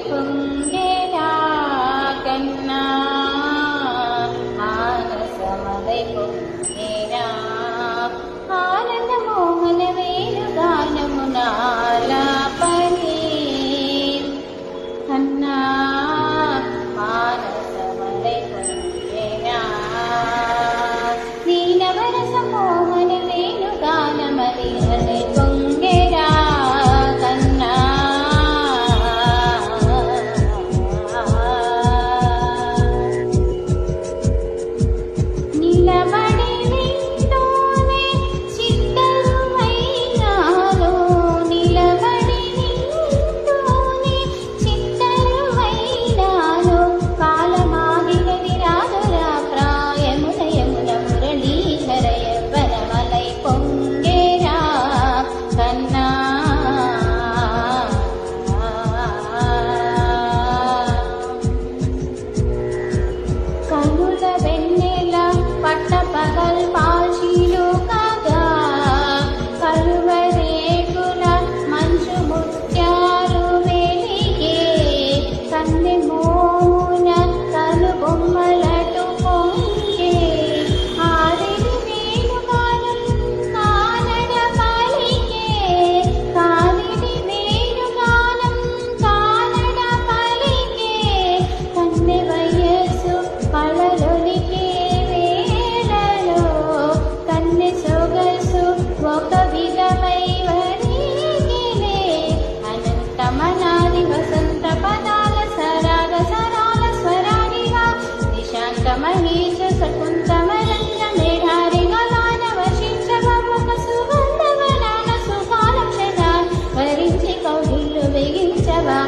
పొంగేరా కన్నా మానసమలై పొంగేరా ఆనంద మోహన వేణుగానము నాలాపని కన్నా మానసమలై పొంగేరా దీనవరస మోహన వేణుగానమలి అలై పొంగేరా కన్నా నిలబడి నింటూనే చిత్తరువైనాను నిలబడి నింటూనే చిత్తరువైనాను కాలమాగినది రాదురా ప్రాయముల యమున మురళీధర యవ్వనమలై పొంగేరా కన్నా కనుల వెన్నెల పట్టపగల్ పాల్చీలు కాగా కలువరేకుల మంచు ముత్యాలు వెలిగే కన్నె మోమున కనుబొమ్మలటు పొంగే ఆరిని వేణుగానం కానడ పలికే కాలిని వేణుగానం కానడ పలికే కన్నె వయస్సు కళలొలికే వేళలో కన్నె సొగసు ఒక విధమై వరిగిలే అనంతమనాది వసంత పదాల సరాగ సరాల స్వరానిగా నిశాంత మహేశ శకుంతమరంగ మేఢారిగా గాన వశించవముఖ సుగంధవనాన సుగాల క్షణాన్ వరించి కౌగిళ్ళు బిగించవా